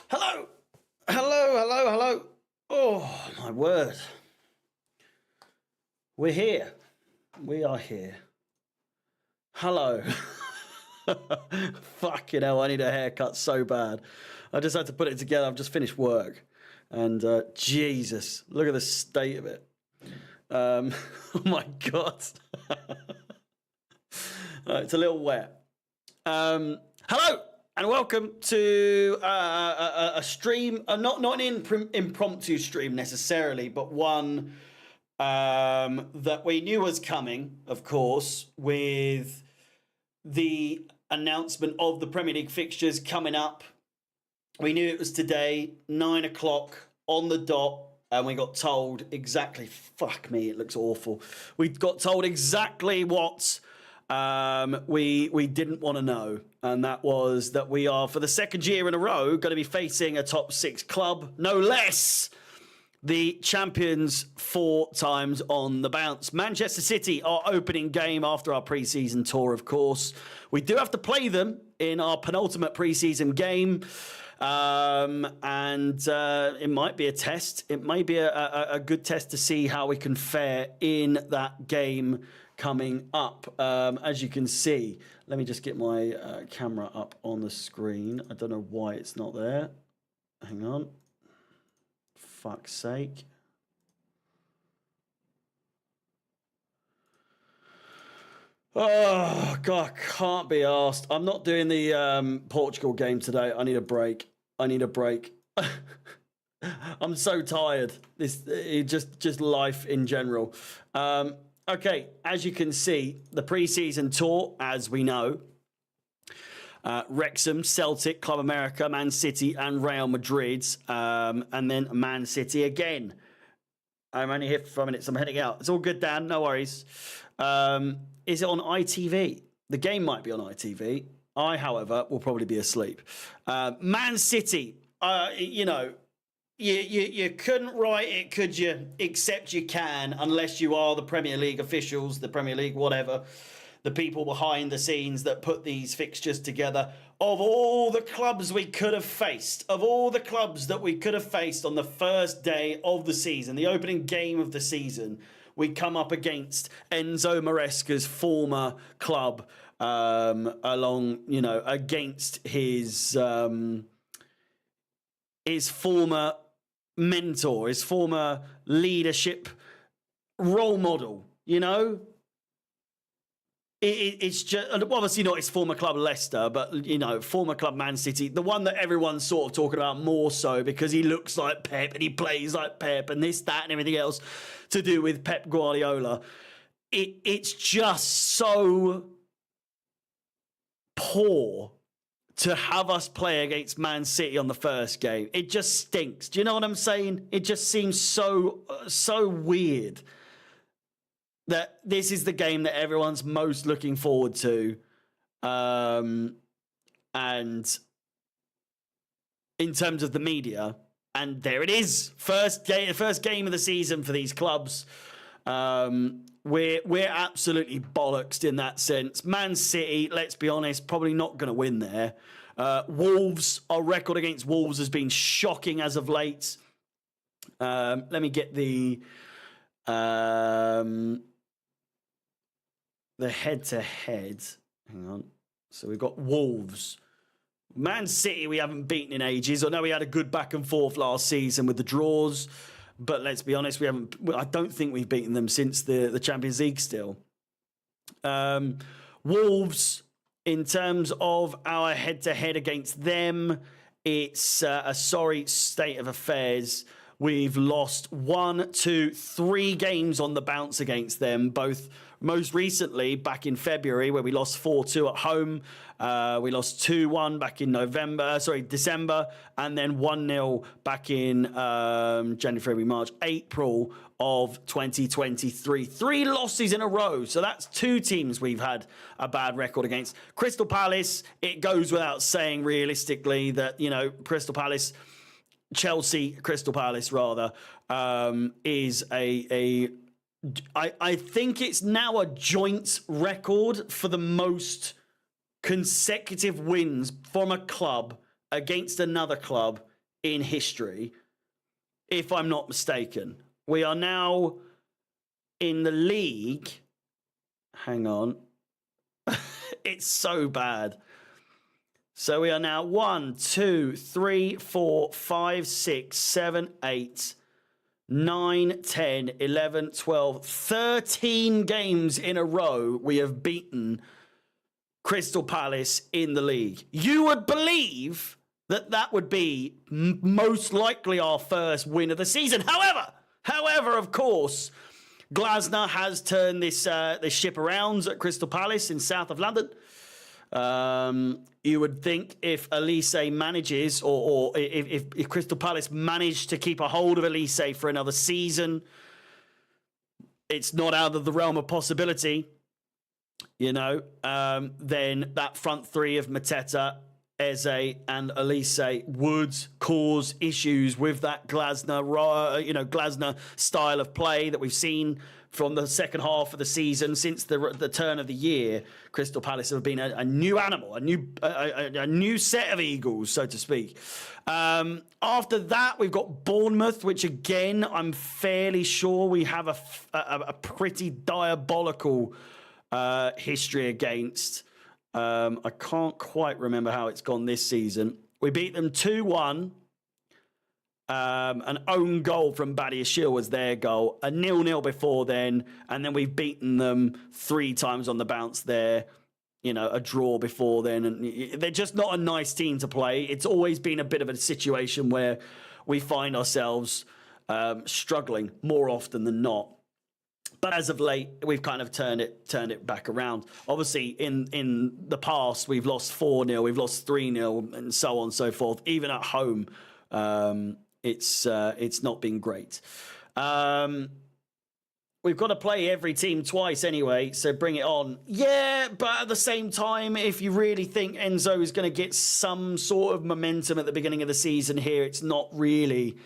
Hello! Hello, hello, hello. Oh, my word. We're here. We are here. Hello. Fucking hell, I need a haircut so bad. I just had to put it together. I've just finished work. And Jesus, look at the state of it. Oh my God. It's a little wet. Hello! And welcome to a stream, not an impromptu stream necessarily, but one that we knew was coming, of course, with the announcement of the Premier League fixtures coming up. We knew it was today, 9 o'clock on the dot, and we got told exactly, fuck me, it looks awful. We got told exactly what we didn't want to know, and that was that we are, for the second year in a row, going to be facing a top six club, no less. The champions 4 times on the bounce. Manchester City, our opening game after our pre-season tour, of course. We do have to play them in our penultimate pre-season game. And it might be a test. It may be a good test to see how we can fare in that game coming up. As you can see, let me just get my camera up on the screen. I don't know why it's not there. Hang on. Fuck's sake. Oh, God, I can't be asked. I'm not doing the Portugal game today. I need a break. I need a break. I'm so tired. Just life in general. Okay, as you can see, the pre-season tour, as we know, Wrexham, Celtic, Club America, Man City, and Real Madrid, and then Man City again. I'm only here for 5 minutes. I'm heading out. It's all good, Dan. No worries. Is it on ITV? The game might be on ITV. I, however, will probably be asleep. Man City, you know, you couldn't write it, could you? Except you can, unless you are the Premier League officials, the Premier League, whatever, the people behind the scenes that put these fixtures together. Of all the clubs we could have faced, of all the clubs that we could have faced on the first day of the season, the opening game of the season, we come up against Enzo Maresca's former club, along, you know, against his former mentor, his former leadership role model, you know? It's just, obviously not his former club Leicester, but, you know, former club Man City, the one that everyone's sort of talking about more so because he looks like Pep and he plays like Pep and this, that, and everything else to do with Pep Guardiola. It's just so poor to have us play against Man City on the first game. It just stinks. Do you know what I'm saying? It just seems so weird that this is the game that everyone's most looking forward to. And in terms of the media, and there it is, first game of the season for these clubs. We're absolutely bollocksed in that sense. Man City, let's be honest, probably not going to win there. Wolves, our record against Wolves has been shocking as of late. Let me get the head-to-head. Hang on. So we've got Wolves. Man City we haven't beaten in ages. I know we had a good back and forth last season with the draws, but let's be honest, I don't think we've beaten them since the Champions League still. Wolves, in terms of our head-to-head against them, it's a sorry state of affairs. We've lost 1, 2, 3 games on the bounce against them, both most recently back in February, where we lost 4-2 at home. We lost 2-1 back in December, and then 1-0 back in January, February, March, April of 2023. 3 losses in a row. So that's 2 teams we've had a bad record against. Crystal Palace, it goes without saying realistically that, you know, Crystal Palace, Crystal Palace rather, is I think it's now a joint record for the most consecutive wins from a club against another club in history, if I'm not mistaken. We are now in the league. Hang on. It's so bad. So we are now 1, 2, 3, 4, 5, 6, 7, 8, 9, 10, 11, 12, 13 games in a row we have beaten Crystal Palace in the league. You would believe that would be most likely our first win of the season. However, of course, Glasner has turned this ship around at Crystal Palace in south of London. You would think if Elise manages, or if Crystal Palace managed to keep a hold of Elise for another season, it's not out of the realm of possibility, then that front three of Mateta, Eze, and Elise would cause issues with that Glasner style of play that we've seen from the second half of the season. Since the turn of the year, Crystal Palace have been a new animal, a new set of eagles, so to speak. After that, we've got Bournemouth, which again, I'm fairly sure we have a pretty diabolical history against. I can't quite remember how it's gone this season. We beat them 2-1. An own goal from Badiashile was their goal. A 0-0 before then. And then we've beaten them 3 times on the bounce there. A draw before then. And they're just not a nice team to play. It's always been a bit of a situation where we find ourselves struggling more often than not. But as of late, we've kind of turned it back around. Obviously, in the past, we've lost 4-0, we've lost 3-0, and so on and so forth. Even at home, it's not been great. We've got to play every team twice anyway, so bring it on. Yeah, but at the same time, if you really think Enzo is going to get some sort of momentum at the beginning of the season here, it's not really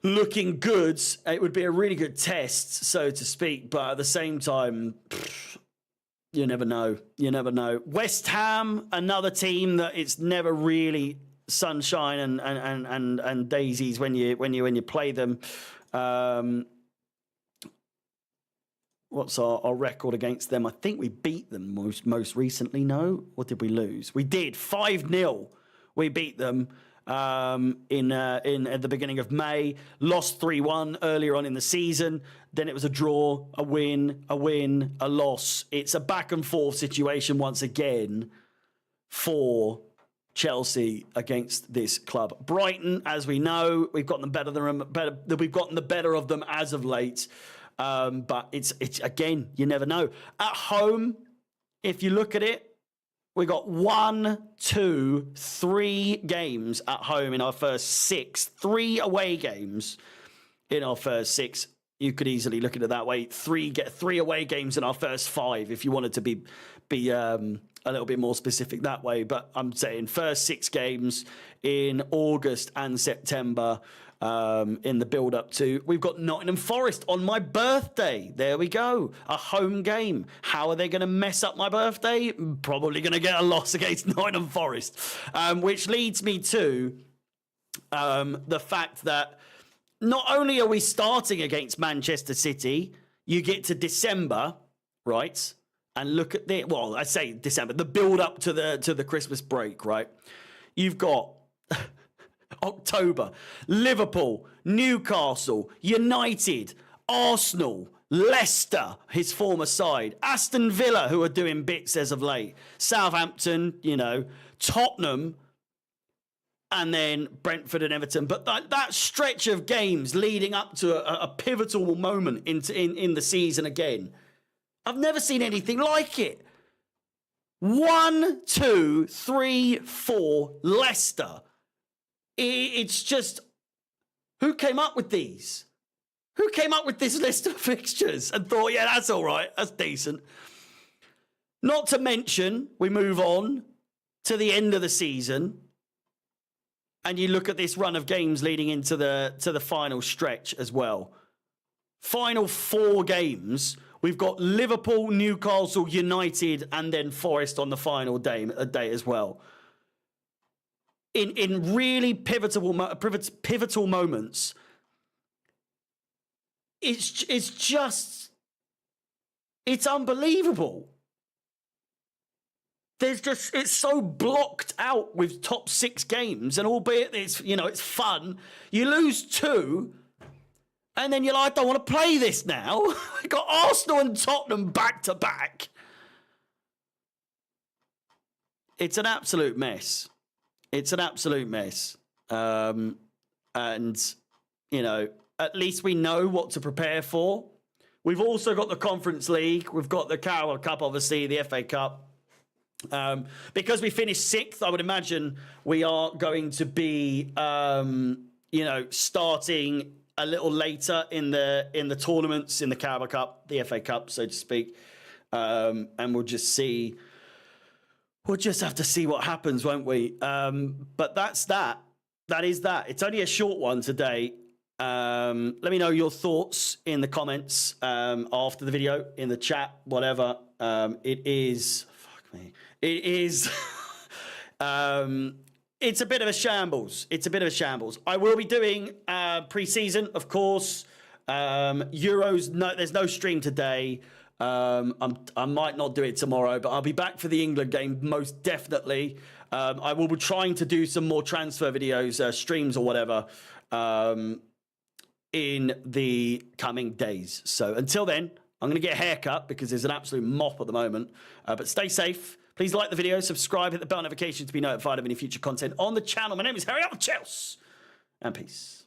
looking good. It would be a really good test, so to speak, but at the same time, you never know. West Ham, another team that it's never really sunshine and daisies when you play them. What's our record against them? I think we beat them most recently. No, what did we lose? We did 5-0. We beat them. In at the beginning of May, lost 3-1 earlier on in the season. Then it was a draw, a win, a loss. It's a back and forth situation once again for Chelsea against this club. Brighton, as we know, we've gotten we've gotten the better of them as of late. But it's again, you never know. At home, if you look at it, we got 1, 2, 3 games at home in our first 6. 3 away games in our first 6. You could easily look at it that way. 3 away games in our first 5 if you wanted to be a little bit more specific that way. But I'm saying first 6 games in August and September. In the build-up to, we've got Nottingham Forest on my birthday. There we go. A home game. How are they going to mess up my birthday? Probably going to get a loss against Nottingham Forest. Which leads me to the fact that not only are we starting against Manchester City, you get to December, right? And look at I say December, the build-up to the Christmas break, right? You've got October, Liverpool, Newcastle, United, Arsenal, Leicester, his former side, Aston Villa, who are doing bits as of late, Southampton, Tottenham, and then Brentford and Everton. But that stretch of games leading up to a pivotal moment in the season again, I've never seen anything like it. 1, 2, 3, 4, Leicester. It's just, who came up with these? Who came up with this list of fixtures and thought, yeah, that's all right, that's decent? Not to mention, we move on to the end of the season, and you look at this run of games leading into the final stretch as well. Final 4 games, we've got Liverpool, Newcastle, United, and then Forest on the final day as well. in really pivotal moments. It's unbelievable. It's so blocked out with top 6 games, and albeit it's fun, you lose 2, and then you're like, I don't want to play this now. We got Arsenal and Tottenham back to back. It's an absolute mess. It's an absolute mess. And at least we know what to prepare for. We've also got the Conference League. We've got the Carabao Cup, obviously, the FA Cup. Because we finished 6th, I would imagine we are going to be, starting a little later in the tournaments, in the Carabao Cup, the FA Cup, so to speak. And we'll just see. We'll just have to see what happens, won't we? But that's that. That is that. It's only a short one today. Let me know your thoughts in the comments after the video, in the chat, whatever. It is. Fuck me. It is. It's a bit of a shambles. It's a bit of a shambles. I will be doing pre-season, of course. Euros. No, there's no stream today. I might not do it tomorrow, but I'll be back for the England game most definitely. I will be trying to do some more transfer videos, streams or whatever, in the coming days. So until then, I'm going to get a haircut because there's an absolute mop at the moment. But stay safe. Please like the video, subscribe, hit the bell notification to be notified of any future content on the channel. My name is Harry Chelsea, and peace.